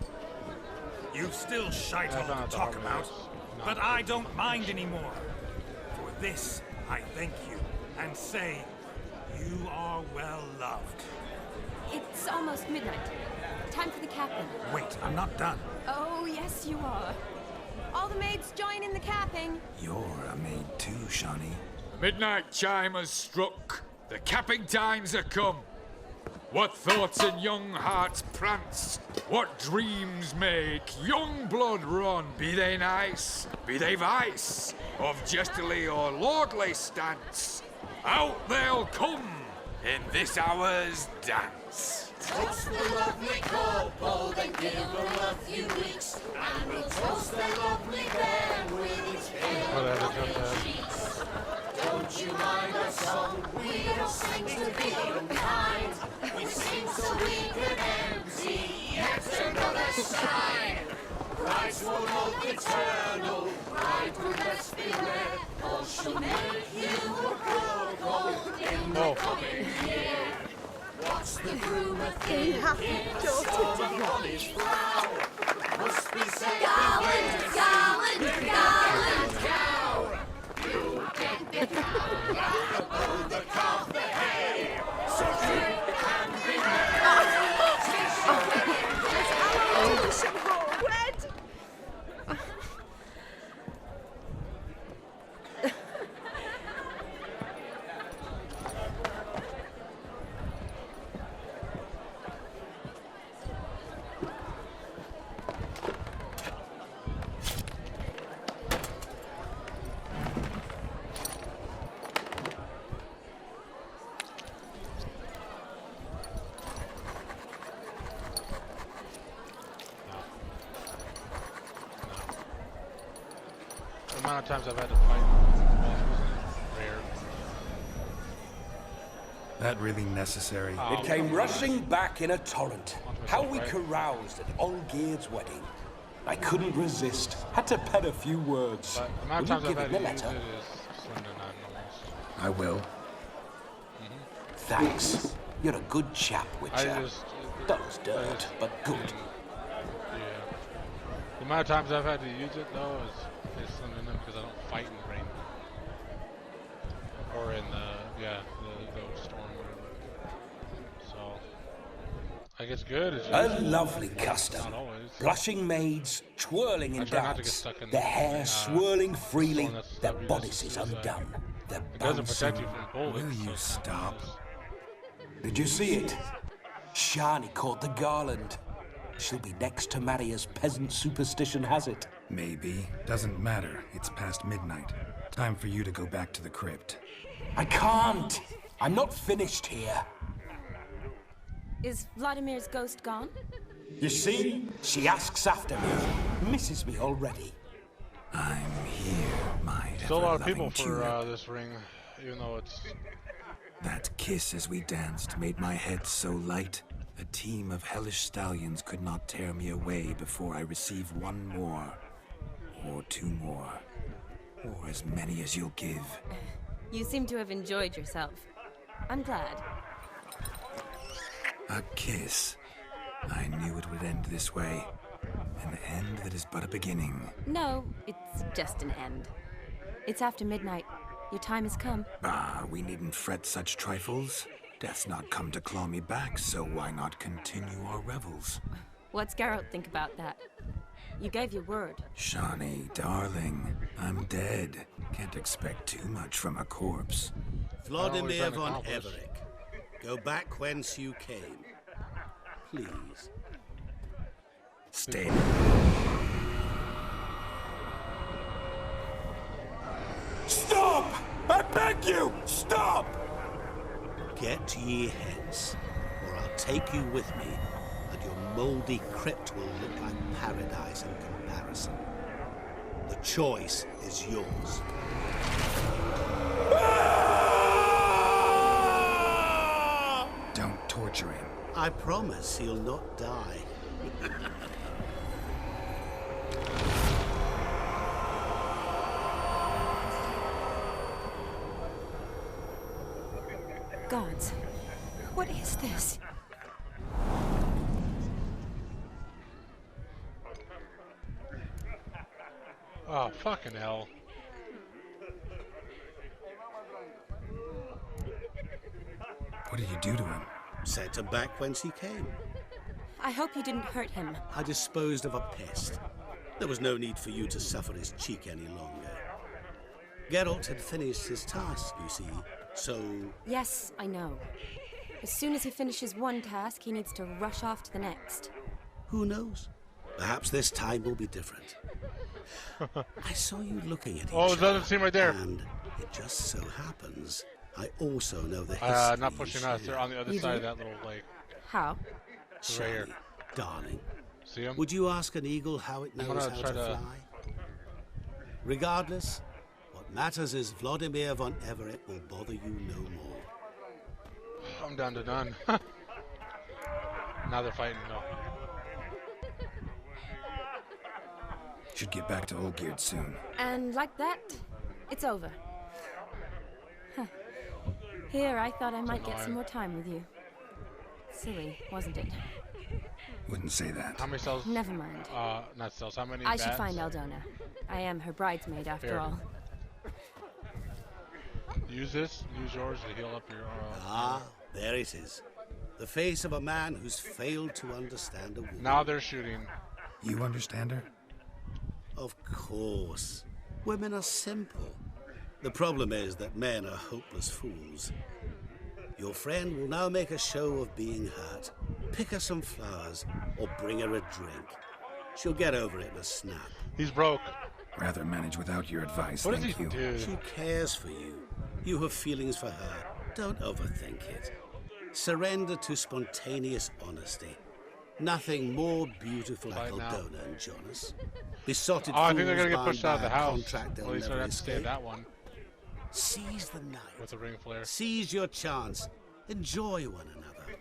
[SPEAKER 2] You've still shithole to talk about, but I don't mind anymore. For this, I thank you, and say, you are well loved.
[SPEAKER 1] It's almost midnight. Time for the capping.
[SPEAKER 2] Wait, I'm not done.
[SPEAKER 1] Oh, yes, you are. All the maids join in the capping.
[SPEAKER 2] You're a maid too, Shawnee.
[SPEAKER 13] The midnight chime has struck. The capping times are come. What thoughts in young hearts prance? What dreams make young blood run? Be they nice, be they vice, of jestily or lordly stance, out they'll come in this hour's dance.
[SPEAKER 14] Toast the lovely couple, then give them a few weeks, and we'll toast the lovely band with its pale cheeks. Don't you mind our song? We don't sing to be unkind. We sing so we can empty yet another side. Christ will love eternal, bride will best beware, or she'll make you a cuckold in the coming year. What's the groom a thinking? Stormy on his brow. Must be said gallant cow. You get the cow above the calf the hay. So drink and be
[SPEAKER 4] The amount of times I've had to fight bosses rare.
[SPEAKER 2] That really necessary?
[SPEAKER 8] It came rushing back in a torrent. How we caroused at Olgierd's wedding. I couldn't resist. Had to pen a few words.
[SPEAKER 4] But the amount of times I've had to use it
[SPEAKER 8] letter?
[SPEAKER 4] is slim to none almost.
[SPEAKER 2] I will.
[SPEAKER 8] Thanks. You're a good chap, Witcher.
[SPEAKER 4] just...
[SPEAKER 8] That was dirt, but good.
[SPEAKER 4] Yeah. The amount of times I've had to use it, though, is slim to none because I don't fight in the rain. Or in the storm, whatever. So, I guess good. It's
[SPEAKER 8] A lovely custom.
[SPEAKER 4] Not always.
[SPEAKER 8] Blushing maids, twirling in
[SPEAKER 4] I try not to get
[SPEAKER 8] dance,
[SPEAKER 4] stuck in
[SPEAKER 8] their hair swirling freely,
[SPEAKER 4] storm that's
[SPEAKER 8] their
[SPEAKER 4] usually
[SPEAKER 8] bodices
[SPEAKER 4] suicide.
[SPEAKER 8] undone, their
[SPEAKER 4] It doesn't protect
[SPEAKER 8] bouncing.
[SPEAKER 4] you from bullets.
[SPEAKER 2] Will you
[SPEAKER 4] so
[SPEAKER 2] stop?
[SPEAKER 8] Did you see it? Shani caught the garland. She'll be next to marry as peasant superstition has it.
[SPEAKER 2] Maybe. Doesn't matter. It's past midnight. Time for you to go back to the crypt.
[SPEAKER 8] I can't. I'm not finished here.
[SPEAKER 1] Is Vladimir's ghost gone?
[SPEAKER 8] You see? She asks after me. Misses me already.
[SPEAKER 2] I'm here, my
[SPEAKER 4] Still a lot of people
[SPEAKER 2] ever-loving
[SPEAKER 4] for
[SPEAKER 2] tulip.
[SPEAKER 4] this ring, even though it's...
[SPEAKER 2] That kiss as we danced made my head so light. A team of hellish stallions could not tear me away before I receive one more. Or two more. Or as many as you'll give.
[SPEAKER 1] You seem to have enjoyed yourself. I'm glad.
[SPEAKER 2] A kiss. I knew it would end this way. An end that is but a beginning.
[SPEAKER 1] No, it's just an end. It's after midnight. Your time has come.
[SPEAKER 2] Ah, we needn't fret such trifles. Death's not come to claw me back, so why not continue our revels?
[SPEAKER 1] What's Geralt think about that? You gave your word.
[SPEAKER 2] Shawnee, darling, I'm dead. Can't expect too much from a corpse.
[SPEAKER 10] Vladimir von Everec, go back whence you came. Please.
[SPEAKER 2] Stay.
[SPEAKER 8] Stop! I beg you! Stop!
[SPEAKER 10] Get ye hence, or I'll take you with me, and your mouldy crypt will look like paradise in comparison. The choice is yours.
[SPEAKER 2] Don't torture him.
[SPEAKER 10] I promise he'll not die.
[SPEAKER 1] Gods, what is this?
[SPEAKER 4] Oh, fucking hell.
[SPEAKER 2] What did you do to him?
[SPEAKER 10] Sent him back whence he came.
[SPEAKER 1] I hope you didn't hurt him.
[SPEAKER 10] I disposed of a pest. There was no need for you to suffer his cheek any longer. Geralt had finished his task, you see, so...
[SPEAKER 1] Yes, I know. As soon as he finishes one task, he needs to rush off to the next.
[SPEAKER 10] Who knows? Perhaps this time will be different. I saw you looking at each other.
[SPEAKER 4] Oh, the other team right there.
[SPEAKER 10] And it just so happens I also know the history.
[SPEAKER 4] Not pushing us. They're on the other side of that little lake.
[SPEAKER 1] How?
[SPEAKER 10] Shani,
[SPEAKER 4] here.
[SPEAKER 10] Darling.
[SPEAKER 4] See him?
[SPEAKER 10] Would you ask an eagle how it knows how to fly? Regardless, what matters is Vladimir von Everec will bother you no more.
[SPEAKER 4] I'm down to none. Now they're fighting, no.
[SPEAKER 2] Should get back to Olgierd soon.
[SPEAKER 1] And like that, it's over. Huh. Here, I thought I might get some more time with you. Silly, wasn't it?
[SPEAKER 2] Wouldn't say that.
[SPEAKER 4] How many cells?
[SPEAKER 1] Never mind.
[SPEAKER 4] Not cells. How many
[SPEAKER 1] I
[SPEAKER 4] bats?
[SPEAKER 1] should find Eldona. I am her bridesmaid, after
[SPEAKER 4] Fair.
[SPEAKER 1] all.
[SPEAKER 4] Use this. Use yours to heal up your...
[SPEAKER 10] There it is. The face of a man who's failed to understand a woman.
[SPEAKER 4] Now they're shooting.
[SPEAKER 2] You understand her?
[SPEAKER 10] Of course. Women are simple. The problem is that men are hopeless fools. Your friend will now make a show of being hurt, pick her some flowers, or bring her a drink. She'll get over it in a snap.
[SPEAKER 4] He's broke.
[SPEAKER 2] Rather manage without your advice,
[SPEAKER 4] What does
[SPEAKER 2] thank
[SPEAKER 4] he
[SPEAKER 2] you.
[SPEAKER 4] do?
[SPEAKER 10] She cares for you. You have feelings for her. Don't overthink it. Surrender to spontaneous honesty. Nothing more beautiful like Eldona and Jonas. Besotted
[SPEAKER 4] I think they're gonna get
[SPEAKER 10] fools
[SPEAKER 4] pushed out of the
[SPEAKER 10] bound by a
[SPEAKER 4] house.
[SPEAKER 10] contract they'll
[SPEAKER 4] At least
[SPEAKER 10] never
[SPEAKER 4] they're gonna have to stay in
[SPEAKER 10] escape.
[SPEAKER 4] that one.
[SPEAKER 10] Seize the night.
[SPEAKER 4] With the ring flare.
[SPEAKER 10] Seize your chance. Enjoy one another.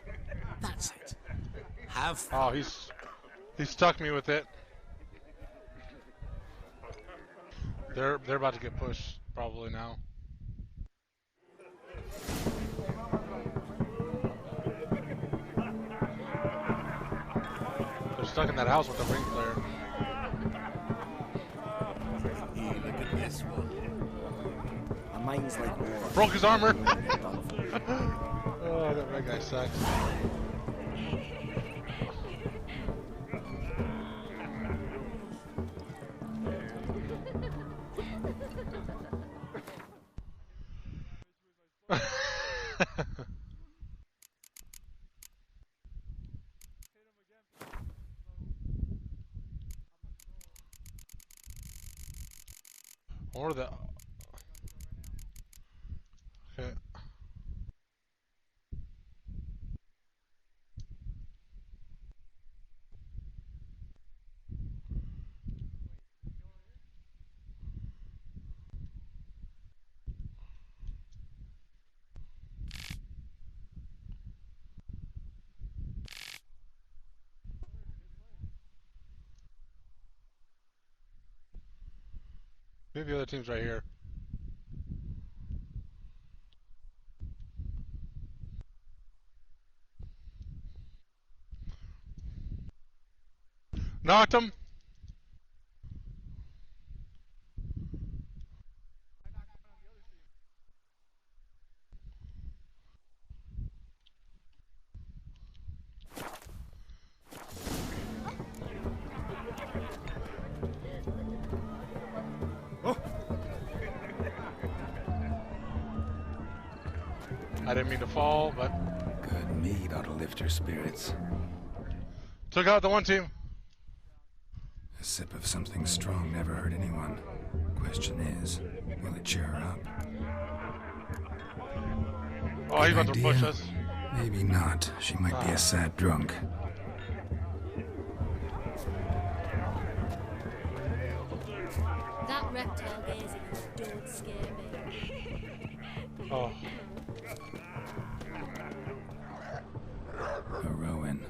[SPEAKER 10] That's it. Have fun.
[SPEAKER 4] Oh, he stuck me with it. They're about to get pushed probably now. They're stuck in that house with the ring flare.
[SPEAKER 11] Look at this one. My mind's like water.
[SPEAKER 4] Broke his armor. Oh, that red guy sucks. Or the... Okay. I think the other team's right here. Knocked him. I didn't mean to fall, but
[SPEAKER 2] Good mead ought to lift her spirits.
[SPEAKER 4] took out the one team.
[SPEAKER 2] A sip of something strong never hurt anyone. Question is, will it cheer her up?
[SPEAKER 4] Oh, he's about to push us.
[SPEAKER 2] Maybe not. She might be a sad drunk.
[SPEAKER 6] That reptile gazing don't scare me.
[SPEAKER 4] Oh.
[SPEAKER 2] A Rowan.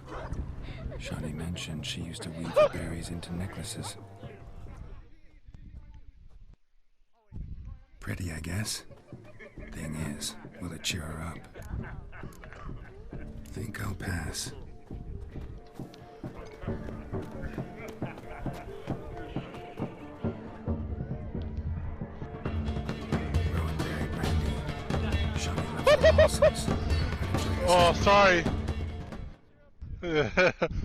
[SPEAKER 2] Shawnee mentioned she used to weave the berries into necklaces. Pretty, I guess. Thing is, will it cheer her up? Think I'll pass. Rowan berry brandy. Shawnee loves the blossoms.
[SPEAKER 4] Oh, sorry.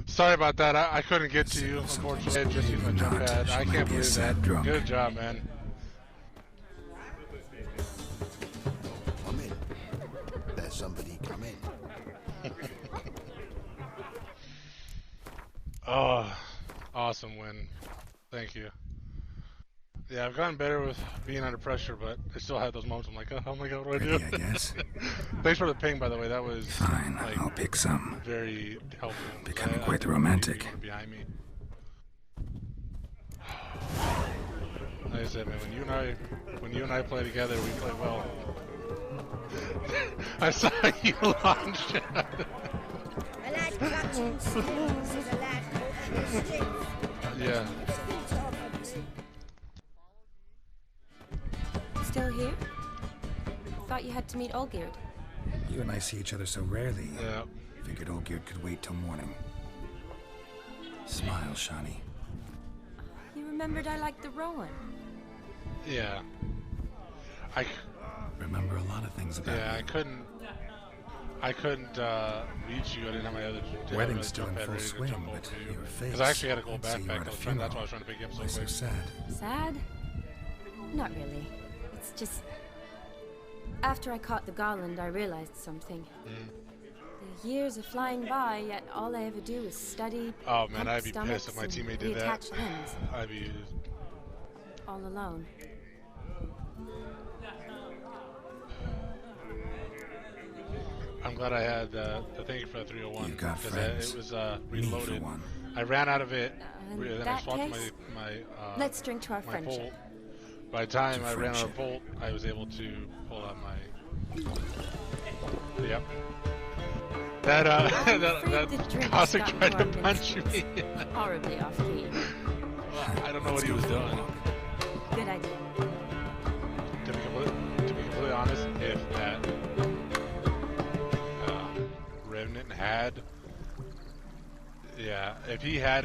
[SPEAKER 4] Sorry about that. I couldn't get to you, unfortunately. I just used my jump pad. I can't believe that. Good job, man.
[SPEAKER 7] Come in. There's somebody come in.
[SPEAKER 4] Oh, awesome win. Thank you. Yeah, I've gotten better with being under pressure, but I still had those moments. I'm like, oh my god, what do I do?
[SPEAKER 2] I guess.
[SPEAKER 4] Thanks for the ping, by the way. That was
[SPEAKER 2] fine.
[SPEAKER 4] Like,
[SPEAKER 2] I'll pick some.
[SPEAKER 4] Very helpful.
[SPEAKER 2] Becoming quite the romantic.
[SPEAKER 4] Behind me. Like I said, man, when you and I play together, we play well. I saw you launch.
[SPEAKER 6] A lad clutching sticks is a lad clutching sticks.
[SPEAKER 4] Yeah.
[SPEAKER 1] Still here? Thought you had to meet Olgierd.
[SPEAKER 2] You and I see each other so rarely.
[SPEAKER 4] Yeah.
[SPEAKER 2] Figured Olgierd could wait till morning. Smile, Shawnee.
[SPEAKER 1] You remembered I liked the Rowan.
[SPEAKER 4] Yeah.
[SPEAKER 2] Remember a lot of things about
[SPEAKER 4] Yeah,
[SPEAKER 2] you.
[SPEAKER 4] I couldn't reach you. I didn't have my other.
[SPEAKER 2] Wedding's still in full swing, but your face.
[SPEAKER 4] Because I actually had a gold
[SPEAKER 2] I'd say you were
[SPEAKER 4] backpack.
[SPEAKER 2] at a
[SPEAKER 4] That's why I
[SPEAKER 2] funeral.
[SPEAKER 4] was trying to pick you up so
[SPEAKER 2] Why so
[SPEAKER 4] quick.
[SPEAKER 2] sad?
[SPEAKER 1] Sad? Not really. It's just... After I caught the Garland, I realized something. The years are flying by, yet all I ever do is study.
[SPEAKER 4] Oh man,
[SPEAKER 1] pump
[SPEAKER 4] I'd be
[SPEAKER 1] stomachs
[SPEAKER 4] pissed if my
[SPEAKER 1] and
[SPEAKER 4] teammate did
[SPEAKER 1] reattach
[SPEAKER 4] that.
[SPEAKER 1] limbs,
[SPEAKER 4] I'd be.
[SPEAKER 1] all alone.
[SPEAKER 4] I'm glad I had the thank you for the 301
[SPEAKER 2] You got
[SPEAKER 4] because
[SPEAKER 2] friends.
[SPEAKER 4] it was
[SPEAKER 2] Me for
[SPEAKER 4] reloaded.
[SPEAKER 2] one.
[SPEAKER 4] I ran out of it,
[SPEAKER 1] in
[SPEAKER 4] then I
[SPEAKER 1] that
[SPEAKER 4] swapped
[SPEAKER 1] case,
[SPEAKER 4] my
[SPEAKER 1] let's drink to our
[SPEAKER 4] my
[SPEAKER 1] friendship.
[SPEAKER 4] Bolt. By the time
[SPEAKER 2] To
[SPEAKER 4] I ran out of
[SPEAKER 2] friendship.
[SPEAKER 4] bolt, I was able to pull out my. Yep. That
[SPEAKER 1] I'm
[SPEAKER 4] that
[SPEAKER 1] afraid the drink
[SPEAKER 4] Cossack
[SPEAKER 1] got
[SPEAKER 4] tried to
[SPEAKER 1] warm
[SPEAKER 4] punch
[SPEAKER 1] and
[SPEAKER 4] me.
[SPEAKER 1] Horribly off key.
[SPEAKER 4] I don't know what he was doing.
[SPEAKER 1] Good idea.
[SPEAKER 4] To be completely honest, if that Revenant had, yeah, if he had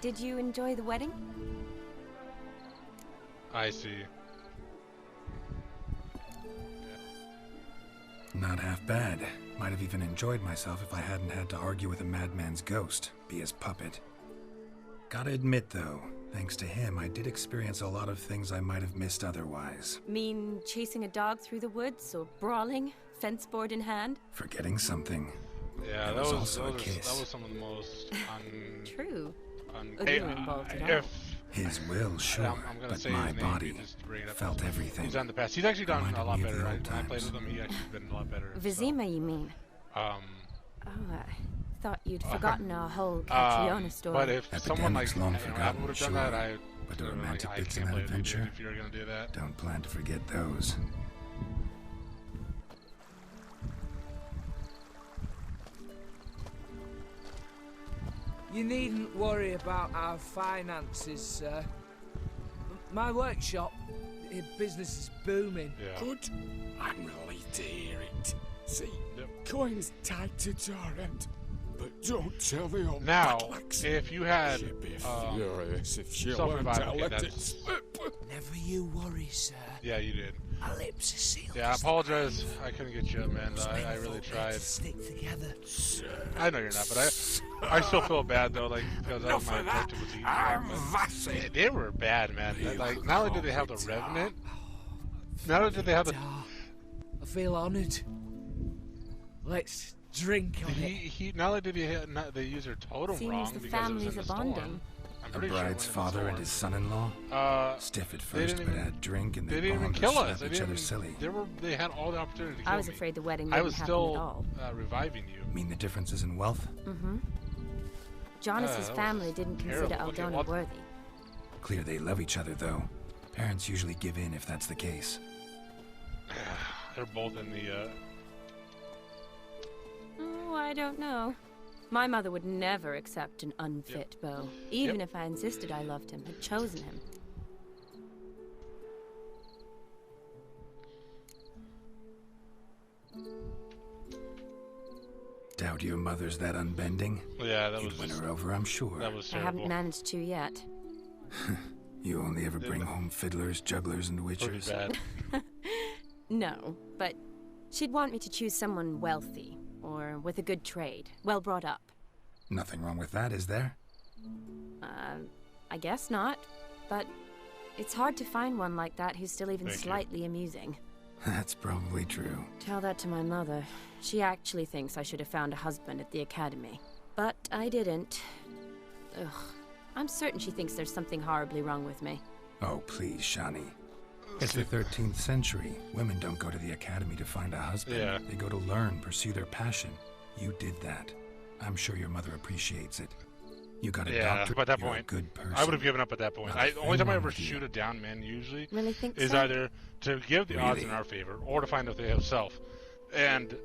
[SPEAKER 1] Did you enjoy the wedding?
[SPEAKER 4] I see.
[SPEAKER 2] Not half bad. Might have even enjoyed myself if I hadn't had to argue with a madman's ghost, be his puppet. Gotta admit, though, thanks to him, I did experience a lot of things I might have missed otherwise.
[SPEAKER 1] Mean chasing a dog through the woods or brawling, fence board in hand?
[SPEAKER 2] Forgetting something.
[SPEAKER 4] Yeah,
[SPEAKER 2] There
[SPEAKER 4] that
[SPEAKER 2] was
[SPEAKER 4] was
[SPEAKER 2] also a
[SPEAKER 4] that
[SPEAKER 2] kiss.
[SPEAKER 4] was some of the most
[SPEAKER 1] True.
[SPEAKER 4] Oh,
[SPEAKER 1] you were involved at all.
[SPEAKER 4] if
[SPEAKER 2] His will, sure,
[SPEAKER 4] I'm gonna
[SPEAKER 2] but
[SPEAKER 4] say
[SPEAKER 2] my
[SPEAKER 4] his name,
[SPEAKER 2] body
[SPEAKER 4] you just bring it up.
[SPEAKER 2] felt everything.
[SPEAKER 4] He's done the past. He's actually done
[SPEAKER 2] Reminded
[SPEAKER 4] a lot
[SPEAKER 2] me of
[SPEAKER 4] better.
[SPEAKER 2] the
[SPEAKER 4] I
[SPEAKER 2] old
[SPEAKER 4] played
[SPEAKER 2] times.
[SPEAKER 4] with him. He actually been a lot better.
[SPEAKER 1] Vizima, you mean?
[SPEAKER 4] So,
[SPEAKER 1] Oh, I thought you'd forgotten our whole Catriona story.
[SPEAKER 4] But if someone like
[SPEAKER 2] Epidemic's long
[SPEAKER 4] I
[SPEAKER 2] forgotten,
[SPEAKER 4] would have done
[SPEAKER 2] sure.
[SPEAKER 4] that, I
[SPEAKER 2] But the
[SPEAKER 4] would've been
[SPEAKER 2] romantic
[SPEAKER 4] like, I
[SPEAKER 2] bits in
[SPEAKER 4] can't
[SPEAKER 2] that
[SPEAKER 4] believe you did
[SPEAKER 2] adventure?
[SPEAKER 4] if you're gonna do that.
[SPEAKER 2] Don't plan to forget those.
[SPEAKER 15] You needn't worry about our finances, sir. My workshop, business is booming.
[SPEAKER 4] Yeah.
[SPEAKER 13] Good. I'm relieved to hear it. See, coin's tied to Torrent, but don't tell the old
[SPEAKER 4] Now,
[SPEAKER 13] batlacks.
[SPEAKER 4] if you had
[SPEAKER 13] She'd be furious if she learned
[SPEAKER 4] self-revival,
[SPEAKER 13] to
[SPEAKER 4] okay,
[SPEAKER 13] let it
[SPEAKER 4] that's
[SPEAKER 13] slip.
[SPEAKER 15] Never you worry, sir.
[SPEAKER 4] yeah, you did.
[SPEAKER 15] Our lips are sealed.
[SPEAKER 4] Yeah, I apologize. I couldn't get you up, man. I really tried.
[SPEAKER 15] Stick together.
[SPEAKER 4] I know you're not, but I still feel bad though, like because that was my objective was
[SPEAKER 13] I'm Vassy.
[SPEAKER 4] They were bad, man. Like not only did they have the Revenant, Not only did they have the...
[SPEAKER 15] I feel honoured. Let's drink on it.
[SPEAKER 4] Not only did they use their totem
[SPEAKER 1] Seems
[SPEAKER 4] wrong
[SPEAKER 1] the
[SPEAKER 4] because it was in
[SPEAKER 1] families
[SPEAKER 4] the
[SPEAKER 1] are
[SPEAKER 4] storm.
[SPEAKER 1] bonding.
[SPEAKER 4] I'm
[SPEAKER 2] The
[SPEAKER 4] pretty sure
[SPEAKER 2] bride's
[SPEAKER 4] it was in the
[SPEAKER 2] father
[SPEAKER 4] storm.
[SPEAKER 2] and his son-in-law? Stiff at
[SPEAKER 4] they
[SPEAKER 2] first,
[SPEAKER 4] didn't
[SPEAKER 2] but
[SPEAKER 4] even-
[SPEAKER 2] had drink and
[SPEAKER 4] They
[SPEAKER 2] they
[SPEAKER 4] didn't even
[SPEAKER 2] bond
[SPEAKER 4] kill
[SPEAKER 2] or
[SPEAKER 4] us.
[SPEAKER 2] slap each other silly.
[SPEAKER 4] They had all the opportunity to kill
[SPEAKER 1] I was
[SPEAKER 4] me.
[SPEAKER 1] afraid the wedding
[SPEAKER 4] I
[SPEAKER 1] wouldn't
[SPEAKER 4] was
[SPEAKER 1] happen
[SPEAKER 4] still
[SPEAKER 1] at all.
[SPEAKER 4] reviving you.
[SPEAKER 2] Mean the differences in wealth?
[SPEAKER 1] Mm-hmm. Jonas's
[SPEAKER 4] that was
[SPEAKER 1] family didn't consider
[SPEAKER 4] terrible. Okay,
[SPEAKER 1] Aldona
[SPEAKER 4] what-
[SPEAKER 1] worthy.
[SPEAKER 2] Clear they love each other, though. Parents usually give in if that's the case.
[SPEAKER 4] They're both in the...
[SPEAKER 1] Oh, I don't know. My mother would never accept an unfit beau, even if I insisted I loved him, had chosen him.
[SPEAKER 2] Doubt your mother's that unbending?
[SPEAKER 4] Yeah, that
[SPEAKER 2] You'd
[SPEAKER 4] was
[SPEAKER 2] win
[SPEAKER 4] just-
[SPEAKER 2] her over, I'm sure.
[SPEAKER 4] That was
[SPEAKER 1] I
[SPEAKER 4] terrible.
[SPEAKER 1] haven't managed to yet.
[SPEAKER 2] You only ever bring home fiddlers, jugglers, and
[SPEAKER 4] Pretty
[SPEAKER 2] witchers.
[SPEAKER 4] bad.
[SPEAKER 1] No, but she'd want me to choose someone wealthy, or with a good trade, well brought up.
[SPEAKER 2] Nothing wrong with that, is there?
[SPEAKER 1] I guess not, but it's hard to find one like that who's still even
[SPEAKER 2] Thank you.
[SPEAKER 1] slightly amusing.
[SPEAKER 2] That's probably true.
[SPEAKER 1] Tell that to my mother. She actually thinks I should have found a husband at the academy. But I didn't. Ugh. I'm certain she thinks there's something horribly wrong with me.
[SPEAKER 2] Oh, please, Shani. It's the 13th century. Women don't go to the academy to find a husband.
[SPEAKER 4] Yeah.
[SPEAKER 2] They go to learn, pursue their passion. You did that. I'm sure your mother appreciates it. You got a doctorate.
[SPEAKER 4] but at that
[SPEAKER 2] You're
[SPEAKER 4] point,
[SPEAKER 2] a good person.
[SPEAKER 4] I would have given up at that point.
[SPEAKER 2] Not a
[SPEAKER 4] The only time I
[SPEAKER 2] thing
[SPEAKER 4] ever
[SPEAKER 2] wrong with you.
[SPEAKER 4] shoot a down man usually
[SPEAKER 1] Really think
[SPEAKER 4] is
[SPEAKER 1] so?
[SPEAKER 4] either to give the odds in our favor or to find out they have self. And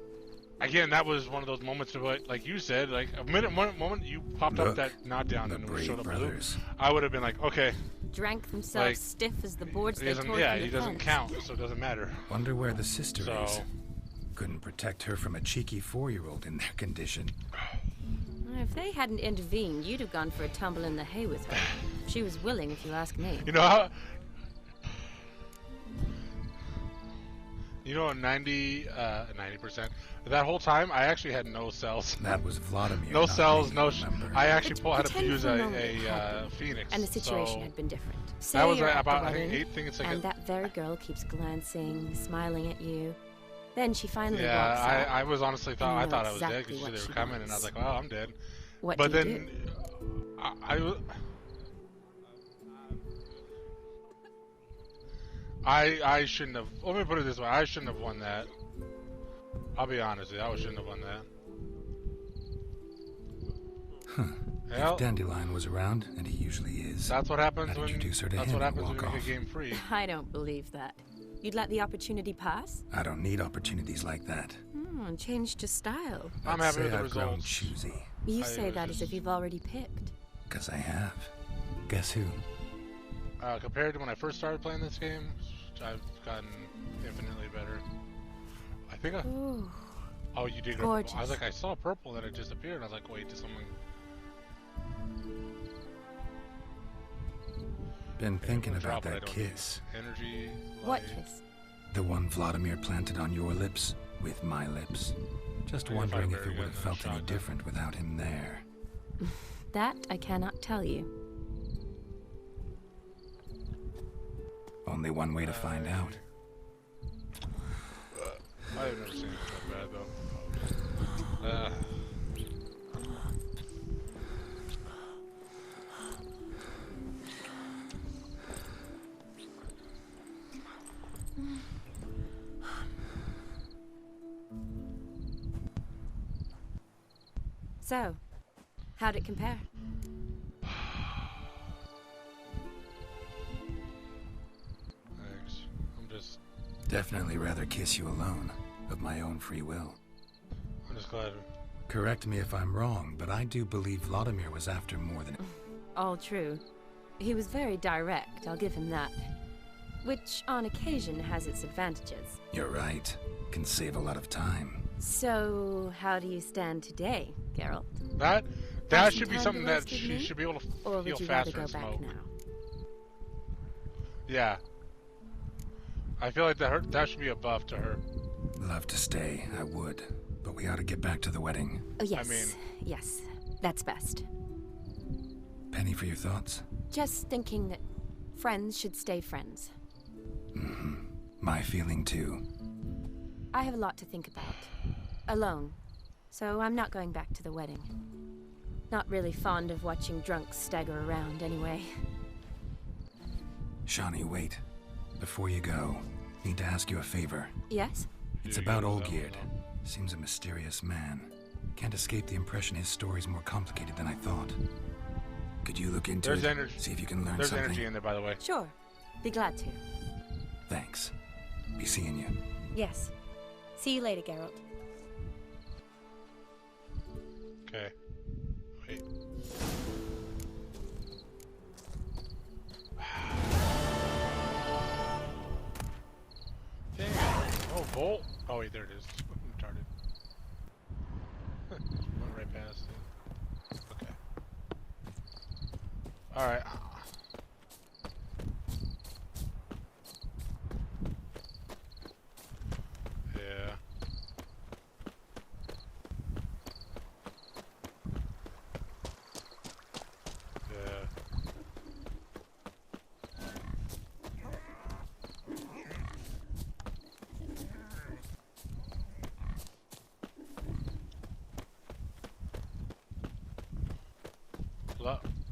[SPEAKER 4] again, that was one of those moments of like you said, like one moment you popped up
[SPEAKER 2] Look,
[SPEAKER 4] that knockdown
[SPEAKER 2] the
[SPEAKER 4] and we
[SPEAKER 2] brave
[SPEAKER 4] showed up blue,
[SPEAKER 2] brothers.
[SPEAKER 4] I would have been like, okay,
[SPEAKER 1] Drank themselves
[SPEAKER 4] Like,
[SPEAKER 1] stiff as the boards
[SPEAKER 4] he
[SPEAKER 1] they
[SPEAKER 4] doesn't,
[SPEAKER 1] tore
[SPEAKER 4] yeah,
[SPEAKER 1] from the
[SPEAKER 4] he doesn't
[SPEAKER 1] fence.
[SPEAKER 4] count, so it doesn't matter.
[SPEAKER 2] Wonder where the sister
[SPEAKER 4] So-
[SPEAKER 2] is. Couldn't protect her from a cheeky 4-year-old in their condition.
[SPEAKER 1] If they hadn't intervened, you'd have gone for a tumble in the hay with her. She was willing, if you ask me.
[SPEAKER 4] You know how? You know, 90%. That whole time, I actually had no cells.
[SPEAKER 2] That was Vladimir.
[SPEAKER 4] No
[SPEAKER 2] not
[SPEAKER 4] cells,
[SPEAKER 2] me,
[SPEAKER 4] no.
[SPEAKER 2] remember?
[SPEAKER 4] I actually had to
[SPEAKER 1] Pretend
[SPEAKER 4] use
[SPEAKER 1] for a moment it
[SPEAKER 4] a
[SPEAKER 1] happened,
[SPEAKER 4] phoenix.
[SPEAKER 1] And the situation
[SPEAKER 4] so
[SPEAKER 1] had been different. Say
[SPEAKER 4] that was
[SPEAKER 1] you're at
[SPEAKER 4] about
[SPEAKER 1] the
[SPEAKER 4] I think
[SPEAKER 1] wedding,
[SPEAKER 4] 8 things. Like
[SPEAKER 1] and that very girl keeps glancing, smiling at you. Then she finally walks
[SPEAKER 4] yeah,
[SPEAKER 1] out.
[SPEAKER 4] I was honestly
[SPEAKER 1] and you
[SPEAKER 4] I
[SPEAKER 1] know
[SPEAKER 4] thought I was dead
[SPEAKER 1] exactly
[SPEAKER 4] because
[SPEAKER 1] what
[SPEAKER 4] they
[SPEAKER 1] she
[SPEAKER 4] were coming, and I was
[SPEAKER 1] wants.
[SPEAKER 4] like, "Oh, I'm dead."
[SPEAKER 1] What
[SPEAKER 4] but
[SPEAKER 1] do you
[SPEAKER 4] then I shouldn't have. Let me put it this way: I shouldn't have won that. I'll be honest with you, I shouldn't have won that. Well,
[SPEAKER 2] If Dandelion was around, and he usually is,
[SPEAKER 4] that's what happens
[SPEAKER 2] I'd
[SPEAKER 4] when.
[SPEAKER 2] introduce her to
[SPEAKER 4] That's
[SPEAKER 2] him
[SPEAKER 4] what
[SPEAKER 2] and
[SPEAKER 4] happens when
[SPEAKER 2] walk
[SPEAKER 4] you make
[SPEAKER 2] off.
[SPEAKER 4] a game free.
[SPEAKER 1] I don't believe that. You'd let the opportunity pass?
[SPEAKER 2] I don't need opportunities like that.
[SPEAKER 1] Change to style.
[SPEAKER 4] I'm
[SPEAKER 2] I'd
[SPEAKER 4] happy
[SPEAKER 2] say
[SPEAKER 4] with the
[SPEAKER 2] I've grown
[SPEAKER 4] results.
[SPEAKER 2] choosy.
[SPEAKER 1] You say that as if you've already picked.
[SPEAKER 2] Because I have. Guess who?
[SPEAKER 4] Compared to when I first started playing this game, I've gotten infinitely better. I think I.
[SPEAKER 1] Ooh.
[SPEAKER 4] Oh, you did.
[SPEAKER 1] Gorgeous.
[SPEAKER 4] I was like, I saw purple that it disappeared. I was like, wait, did someone?
[SPEAKER 2] Been thinking
[SPEAKER 4] drop
[SPEAKER 2] about
[SPEAKER 4] it, I
[SPEAKER 2] that
[SPEAKER 4] don't need
[SPEAKER 2] kiss.
[SPEAKER 4] Energy.
[SPEAKER 1] What
[SPEAKER 4] light.
[SPEAKER 1] kiss?
[SPEAKER 2] The one Vladimir planted on your lips with my lips. Just
[SPEAKER 4] I think I
[SPEAKER 2] wondering
[SPEAKER 4] fight
[SPEAKER 2] if
[SPEAKER 4] very
[SPEAKER 2] it would
[SPEAKER 4] good
[SPEAKER 2] have
[SPEAKER 4] in that
[SPEAKER 2] felt any
[SPEAKER 4] shot.
[SPEAKER 2] different without him there.
[SPEAKER 1] That I cannot tell you.
[SPEAKER 2] Only one way to find out.
[SPEAKER 4] I've never seen it that bad though.
[SPEAKER 1] So, how'd it compare?
[SPEAKER 4] Thanks. I'm just
[SPEAKER 2] Definitely rather kiss you alone, of my own free will.
[SPEAKER 4] glad.
[SPEAKER 2] Correct me if I'm wrong, but I do believe Vladimir was after more than...
[SPEAKER 1] All true. He was very direct, I'll give him that. Which, on occasion, has its advantages.
[SPEAKER 2] You're right. Can save a lot of time.
[SPEAKER 1] So, how do you stand today, Geralt?
[SPEAKER 4] That
[SPEAKER 1] Have
[SPEAKER 4] should
[SPEAKER 1] some
[SPEAKER 4] be
[SPEAKER 1] time
[SPEAKER 4] something
[SPEAKER 1] to
[SPEAKER 4] that
[SPEAKER 1] rest with
[SPEAKER 4] she
[SPEAKER 1] me?
[SPEAKER 4] should be able to
[SPEAKER 1] Or would
[SPEAKER 4] feel
[SPEAKER 1] you rather
[SPEAKER 4] faster
[SPEAKER 1] go
[SPEAKER 4] and
[SPEAKER 1] back
[SPEAKER 4] smoke.
[SPEAKER 1] now?
[SPEAKER 4] Yeah. I feel like that should be a buff to her.
[SPEAKER 2] Love to stay, I would. But we ought to get back to the wedding.
[SPEAKER 1] Oh, yes. Yes. That's best.
[SPEAKER 2] Penny for your thoughts?
[SPEAKER 1] Just thinking that friends should stay friends.
[SPEAKER 2] Mm-hmm. My feeling too.
[SPEAKER 1] I have a lot to think about. Alone. So I'm not going back to the wedding. Not really fond of watching drunks stagger around anyway.
[SPEAKER 2] Shani, wait. Before you go, need to ask you a favor.
[SPEAKER 1] Yes?
[SPEAKER 2] It's about Olgierd. Seems a mysterious man. Can't escape the impression his story's more complicated than I thought. Could you look into it?
[SPEAKER 4] Energy.
[SPEAKER 2] See if you can learn
[SPEAKER 4] There's
[SPEAKER 2] something?
[SPEAKER 4] There's energy in there, by the way.
[SPEAKER 1] Sure. Be glad to.
[SPEAKER 2] Thanks. Be seeing you.
[SPEAKER 1] Yes. See you later, Geralt.
[SPEAKER 4] Okay. Wait. Dang it. Oh, bolt. Oh, wait, there it is. Retarded. Went right past it. Okay. Alright. Yeah.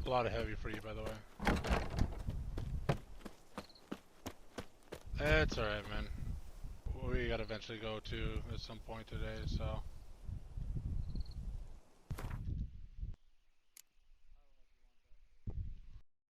[SPEAKER 4] A lot of heavy for you, by the way. That's alright, man. We gotta eventually go to at some point today, so.